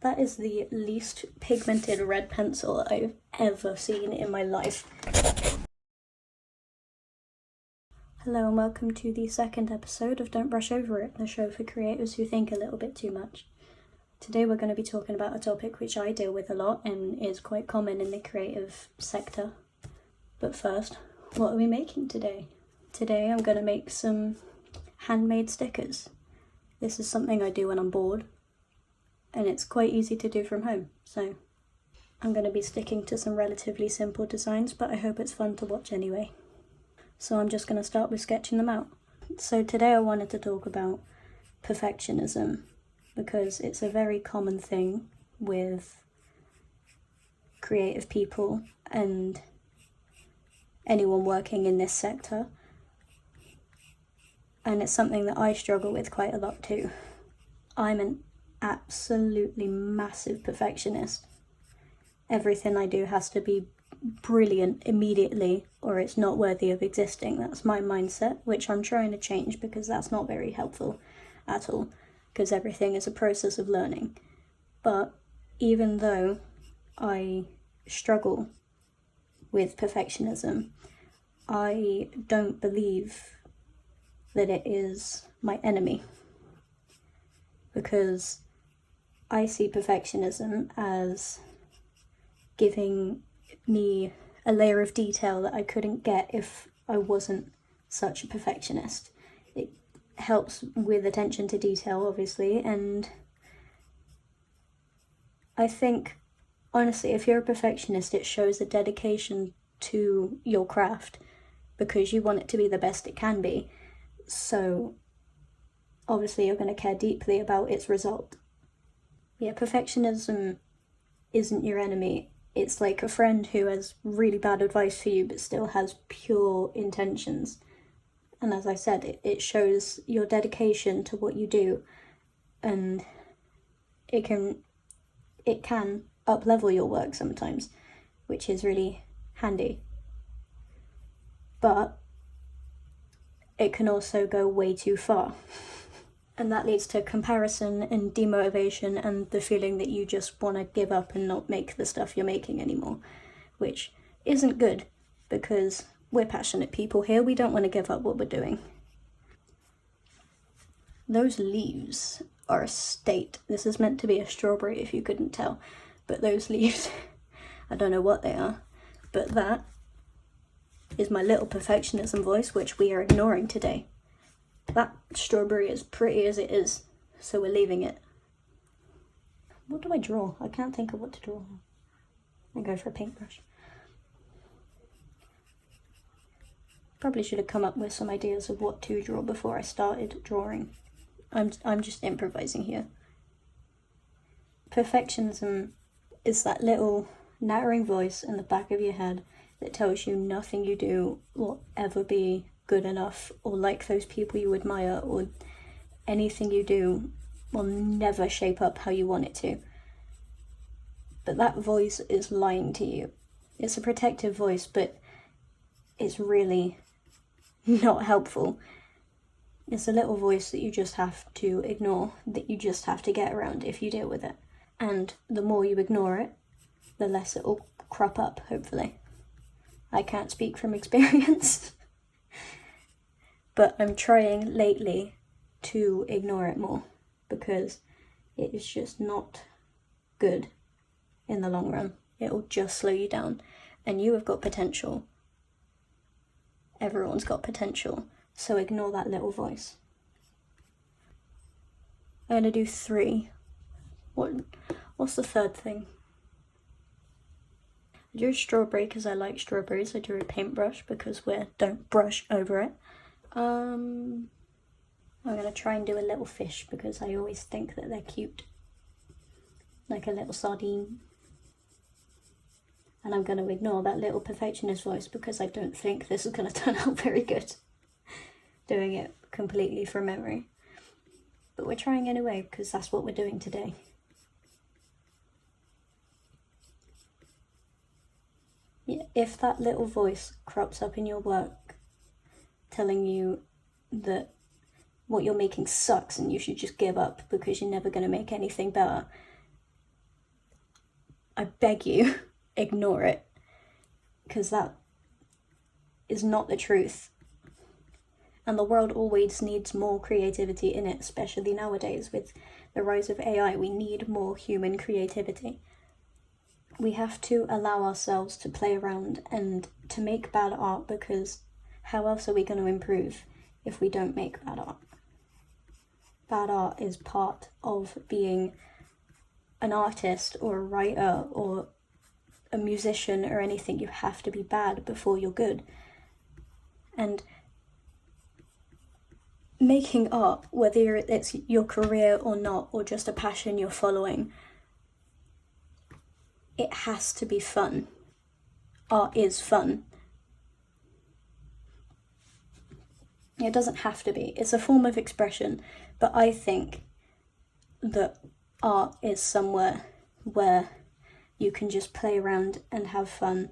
That is the least pigmented red pencil I've ever seen in my life. Hello and welcome to the second episode of Don't Brush Over It, the show for creators who think a little bit too much. Today we're going to be talking about a topic which I deal with a lot and is quite common in the creative sector. But first, what are we making today? Today I'm going to make some handmade stickers. This is something I do when I'm bored, and it's quite easy to do from home, so I'm going to be sticking to some relatively simple designs, but I hope it's fun to watch anyway. So I'm just going to start with sketching them out. So today I wanted to talk about perfectionism, because it's a very common thing with creative people and anyone working in this sector, and it's something that I struggle with quite a lot too. I'm an absolutely massive perfectionist. Everything I do has to be brilliant immediately or it's not worthy of existing. That's my mindset, which I'm trying to change because that's not very helpful at all, because everything is a process of learning. But even though I struggle with perfectionism, I don't believe that it is my enemy, because I see perfectionism as giving me a layer of detail that I couldn't get if I wasn't such a perfectionist. It helps with attention to detail, obviously, and I think, honestly, if you're a perfectionist, it shows a dedication to your craft because you want it to be the best it can be. So obviously you're going to care deeply about its result. Yeah, perfectionism isn't your enemy. It's like a friend who has really bad advice for you but still has pure intentions. And as I said, it shows your dedication to what you do, and it can up-level your work sometimes, which is really handy. But it can also go way too far. And that leads to comparison and demotivation and the feeling that you just want to give up and not make the stuff you're making anymore, which isn't good because we're passionate people here. We don't want to give up what we're doing. Those leaves are a state. This is meant to be a strawberry if you couldn't tell, but those leaves, I don't know what they are, but that is my little perfectionism voice, which we are ignoring today. That strawberry is pretty as it is, so we're leaving it. What do I draw? I can't think of what to draw. I go for a paintbrush. Probably should have come up with some ideas of what to draw before I started drawing. I'm just improvising here. Perfectionism is that little nattering voice in the back of your head that tells you nothing you do will ever be good enough or like those people you admire, or anything you do will never shape up how you want it to. But that voice is lying to you. It's a protective voice, but it's really not helpful. It's a little voice that you just have to ignore, that you just have to get around if you deal with it. And the more you ignore it, the less it will crop up, hopefully. I can't speak from experience. But I'm trying lately to ignore it more because it is just not good in the long run. It'll just slow you down, and you have got potential. Everyone's got potential, so ignore that little voice. I'm going to do 3. What's the third thing? I drew a strawberry because I like strawberries. I drew a paintbrush because we don't brush over it. I'm going to try and do a little fish because I always think that they're cute. Like a little sardine. And I'm going to ignore that little perfectionist voice because I don't think this is going to turn out very good. Doing it completely from memory. But we're trying anyway because that's what we're doing today. Yeah, if that little voice crops up in your work telling you that what you're making sucks and you should just give up because you're never going to make anything better, I beg you, ignore it, because that is not the truth. And the world always needs more creativity in it, especially nowadays with the rise of AI. We need more human creativity. We have to allow ourselves to play around and to make bad art, because how else are we going to improve if we don't make bad art? Bad art is part of being an artist or a writer or a musician or anything. You have to be bad before you're good. And making art, whether it's your career or not, or just a passion you're following, it has to be fun. Art is fun. It doesn't have to be. It's a form of expression, but I think that art is somewhere where you can just play around and have fun,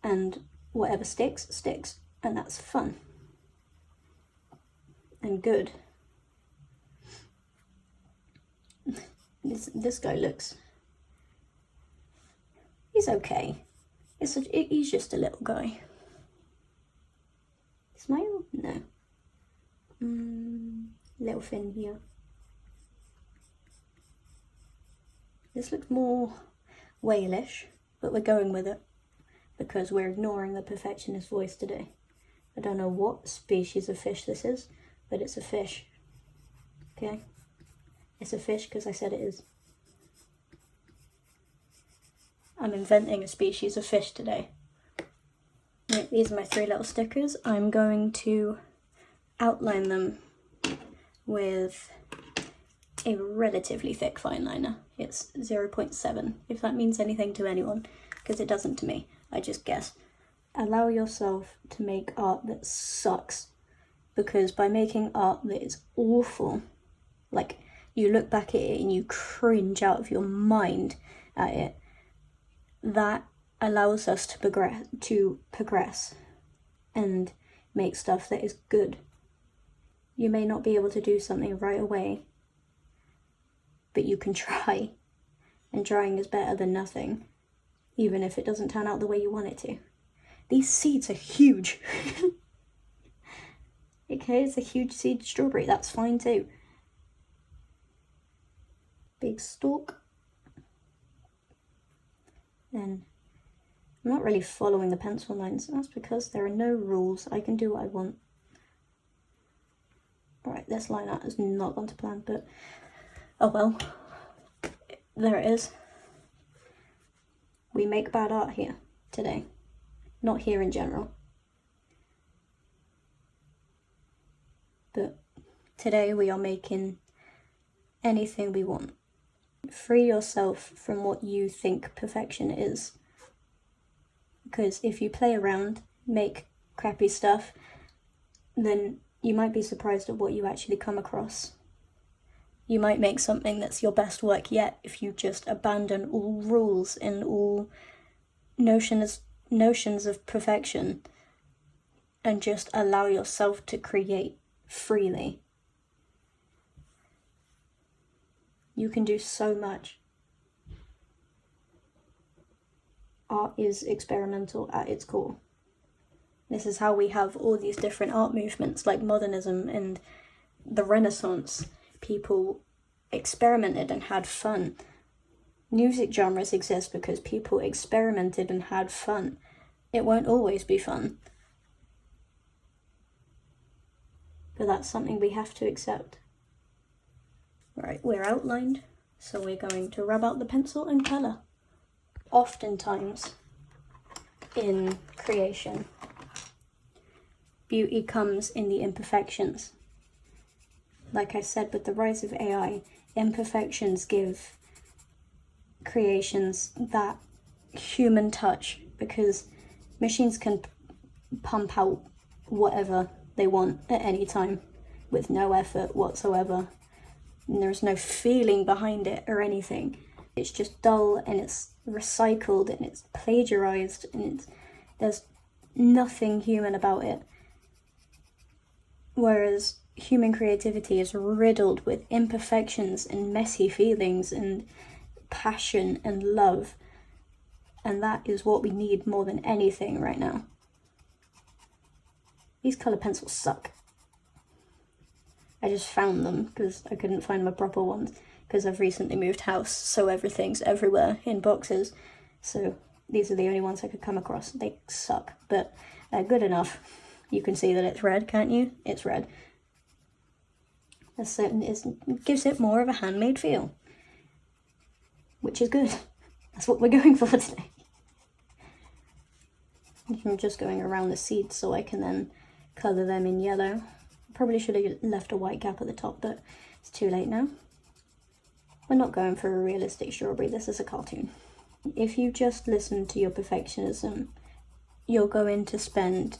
and whatever sticks, sticks, and that's fun and good. This guy looks... he's okay. He's just a little guy. Smile? No. Little fin here. This looks more whalish, but we're going with it because we're ignoring the perfectionist voice today. I don't know what species of fish this is, but it's a fish. Okay? It's a fish because I said it is. I'm inventing a species of fish today. Right, these are my 3 little stickers. I'm going to outline them with a relatively thick fine liner. It's 0.7, if that means anything to anyone, because it doesn't to me. I just guess. Allow yourself to make art that sucks, because by making art that is awful, like you look back at it and you cringe out of your mind at it, that allows us to progress and make stuff that is good. You may not be able to do something right away, but you can try, and trying is better than nothing, even if it doesn't turn out the way you want it to. These seeds are huge. Okay, it's a huge seed strawberry, that's fine too. Big stalk. Then I'm not really following the pencil lines. That's because there are no rules. I can do what I want. Alright, this line art has not gone to plan, but oh well. There it is. We make bad art here today. Not here in general. But today we are making anything we want. Free yourself from what you think perfection is. Because if you play around, make crappy stuff, then you might be surprised at what you actually come across. You might make something that's your best work yet if you just abandon all rules and all notions of perfection and just allow yourself to create freely. You can do so much. Art is experimental at its core. This is how we have all these different art movements like modernism and the Renaissance. People experimented and had fun. Music genres exist because people experimented and had fun. It won't always be fun. But that's something we have to accept. Right, we're outlined, so we're going to rub out the pencil and colour. Oftentimes, in creation, beauty comes in the imperfections. Like I said, with the rise of AI, imperfections give creations that human touch, because machines can pump out whatever they want at any time with no effort whatsoever. And there's no feeling behind it or anything. It's just dull and it's recycled and it's plagiarized and there's nothing human about it. Whereas human creativity is riddled with imperfections and messy feelings and passion and love. And that is what we need more than anything right now. These colour pencils suck. I just found them because I couldn't find my proper ones because I've recently moved house, so everything's everywhere in boxes. So these are the only ones I could come across. They suck, but they're good enough. You can see that it's red, can't you? It's red. It gives it more of a handmade feel, which is good. That's what we're going for today. I'm just going around the seeds so I can then colour them in yellow. Probably should have left a white gap at the top, but it's too late now. We're not going for a realistic strawberry, this is a cartoon. If you just listen to your perfectionism, you're going to spend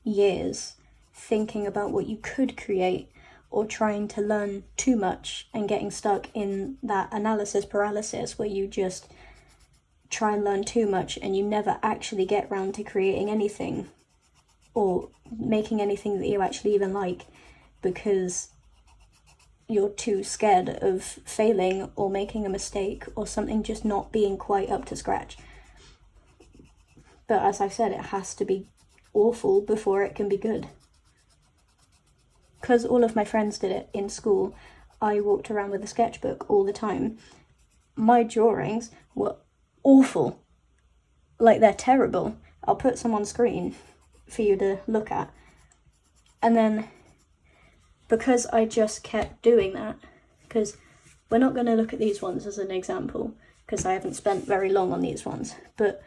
years thinking about what you could create or trying to learn too much and getting stuck in that analysis paralysis where you just try and learn too much and you never actually get round to creating anything or making anything that you actually even like because you're too scared of failing or making a mistake or something just not being quite up to scratch. But as I've said, it has to be awful before it can be good. Because all of my friends did it in school, I walked around with a sketchbook all the time. My drawings were awful. Like, they're terrible. I'll put some on screen for you to look at. And then, because I just kept doing that, because we're not going to look at these ones as an example, because I haven't spent very long on these ones, but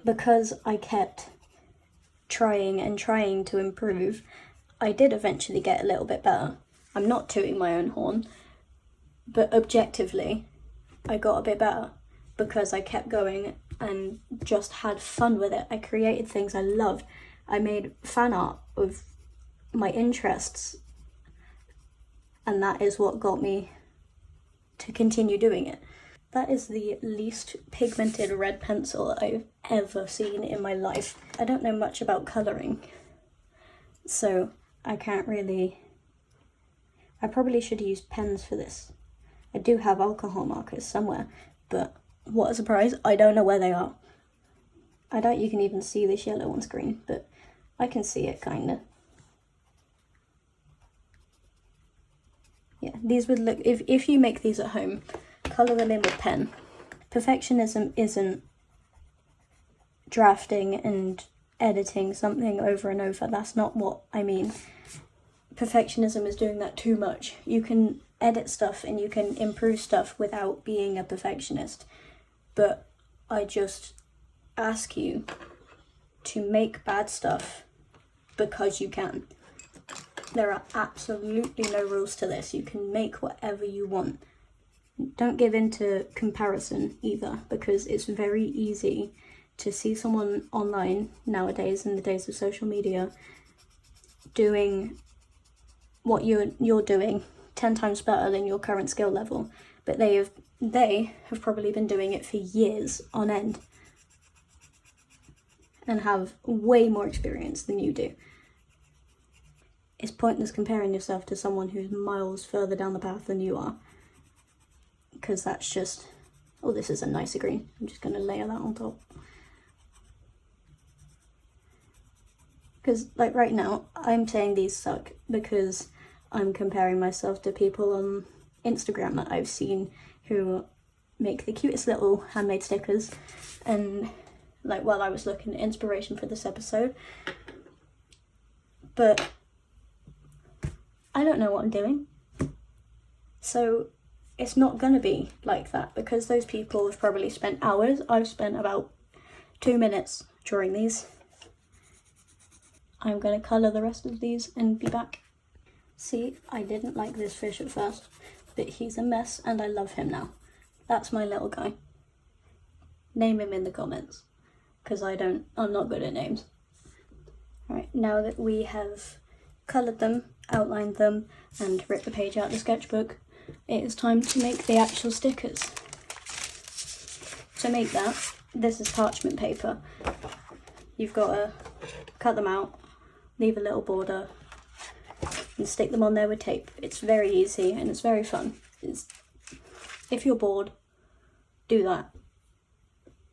because I kept trying and trying to improve, I did eventually get a little bit better. I'm not tooting my own horn, but objectively, I got a bit better because I kept going and just had fun with it. I created things I loved. I made fan art of my interests, and that is what got me to continue doing it. That is the least pigmented red pencil I've ever seen in my life. I don't know much about colouring, so I can't really... I probably should use pens for this. I do have alcohol markers somewhere, but what a surprise, I don't know where they are. I doubt you can even see this yellow on screen, but I can see it kinda. Yeah, these would look, if you make these at home, colour them in with pen. Perfectionism isn't drafting and editing something over and over. That's not what I mean. Perfectionism is doing that too much. You can edit stuff and you can improve stuff without being a perfectionist. But I just ask you to make bad stuff because you can. There are absolutely no rules to this. You can make whatever you want. Don't give in to comparison either, because it's very easy to see someone online nowadays, in the days of social media, doing what you're doing 10 times better than your current skill level, but they have probably been doing it for years on end and have way more experience than you do. It's pointless comparing yourself to someone who's miles further down the path than you are, because that's just... Oh, this is a nicer green. I'm just going to layer that on top. Because, like, right now, I'm saying these suck because I'm comparing myself to people on Instagram that I've seen who make the cutest little handmade stickers. And, like, while I was looking at inspiration for this episode, but I don't know what I'm doing. So it's not going to be like that, because those people have probably spent hours. I've spent about 2 minutes drawing these. I'm going to colour the rest of these and be back. See, I didn't like this fish at first, but he's a mess and I love him now. That's my little guy. Name him in the comments, because I'm not good at names. Right, now that we have coloured them, outlined them, and ripped the page out of the sketchbook, it is time to make the actual stickers. To make that, this is parchment paper. You've got to cut them out, leave a little border, and stick them on there with tape. It's very easy and it's very fun. If you're bored, do that.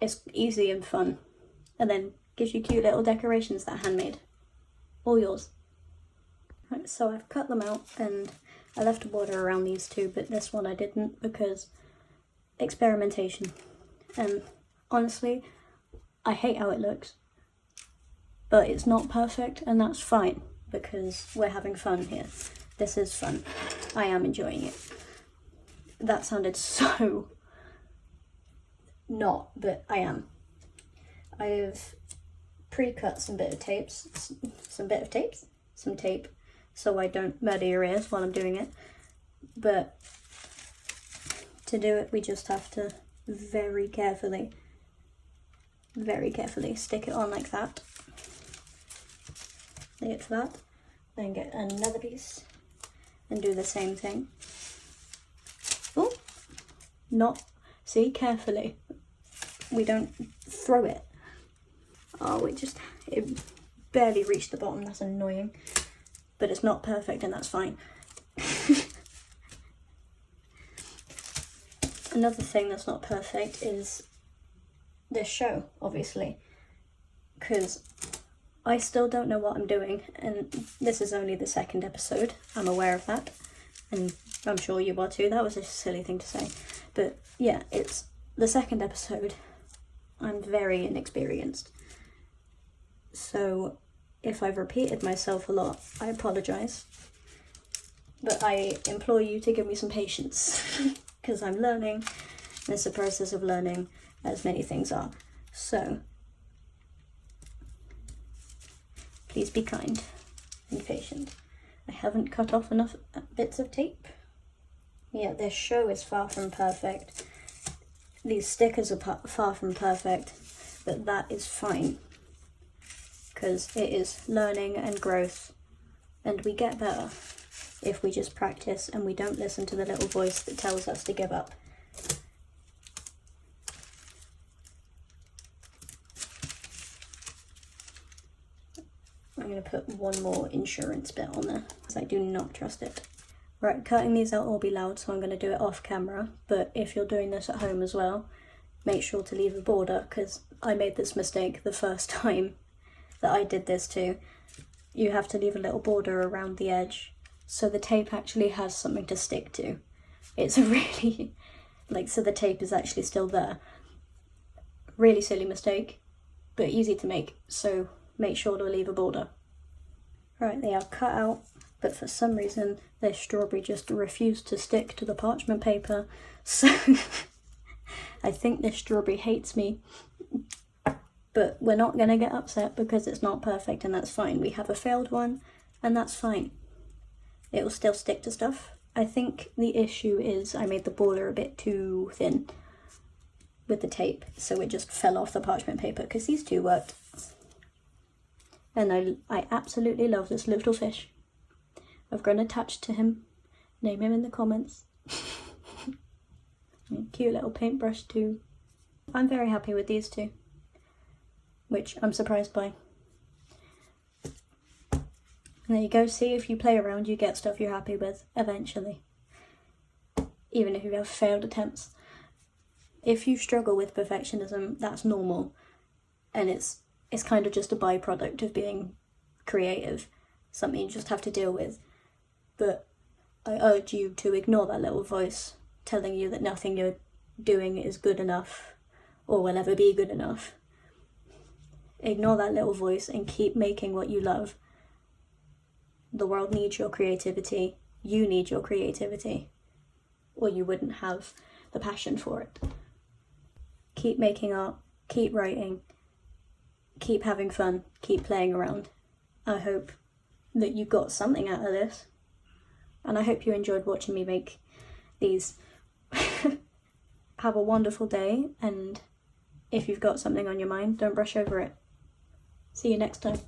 it's easy and fun, and then gives you cute little decorations that are handmade. All yours. Right, so I've cut them out and I left a border around these two, but this one I didn't because experimentation. And honestly, I hate how it looks, but it's not perfect, and that's fine because we're having fun here. This is fun. I am enjoying it. That sounded so not, but I am. I have pre-cut some tape, so I don't murder your ears while I'm doing it. But to do it, we just have to very carefully stick it on like that. Leave it flat, then get another piece and do the same thing. Oh, see, carefully. We don't throw it. Oh, it barely reached the bottom, that's annoying. But it's not perfect, and that's fine. Another thing that's not perfect is this show, obviously, because I still don't know what I'm doing, and this is only the second episode. I'm aware of that, and I'm sure you are too. That was a silly thing to say. But yeah, it's the second episode. I'm very inexperienced. So if I've repeated myself a lot, I apologise. But I implore you to give me some patience, because I'm learning, and it's a process of learning, as many things are. So please be kind and patient. I haven't cut off enough bits of tape. Yeah, this show is far from perfect. These stickers are far from perfect, but that is fine, because it is learning and growth, and we get better if we just practice and we don't listen to the little voice that tells us to give up. I'm going to put one more insurance bit on there, because I do not trust it. Right, cutting these out will be loud, so I'm going to do it off camera, but if you're doing this at home as well, make sure to leave a border, because I made this mistake the first time that I did this too. You have to leave a little border around the edge, so the tape actually has something to stick to. It's a really, so the tape is actually still there. Really silly mistake, but easy to make, so make sure to leave a border. Right, they are cut out, but for some reason this strawberry just refused to stick to the parchment paper, so I think this strawberry hates me. But we're not going to get upset because it's not perfect, and that's fine. We have a failed one, and that's fine. It will still stick to stuff. I think the issue is I made the border a bit too thin with the tape, so it just fell off the parchment paper, because these two worked. And I absolutely love this little fish. I've grown attached to him. Name him in the comments. Cute little paintbrush too. I'm very happy with these two, which I'm surprised by. And there you go, see, if you play around you get stuff you're happy with eventually, even if you have failed attempts. If you struggle with perfectionism, that's normal, and it's kind of just a byproduct of being creative, something you just have to deal with. But I urge you to ignore that little voice telling you that nothing you're doing is good enough or will ever be good enough. Ignore that little voice and keep making what you love. The world needs your creativity. You need your creativity, or you wouldn't have the passion for it. Keep making art, keep writing, keep having fun, keep playing around. I hope that you got something out of this, and I hope you enjoyed watching me make these. Have a wonderful day, and if you've got something on your mind, don't brush over it. See you next time.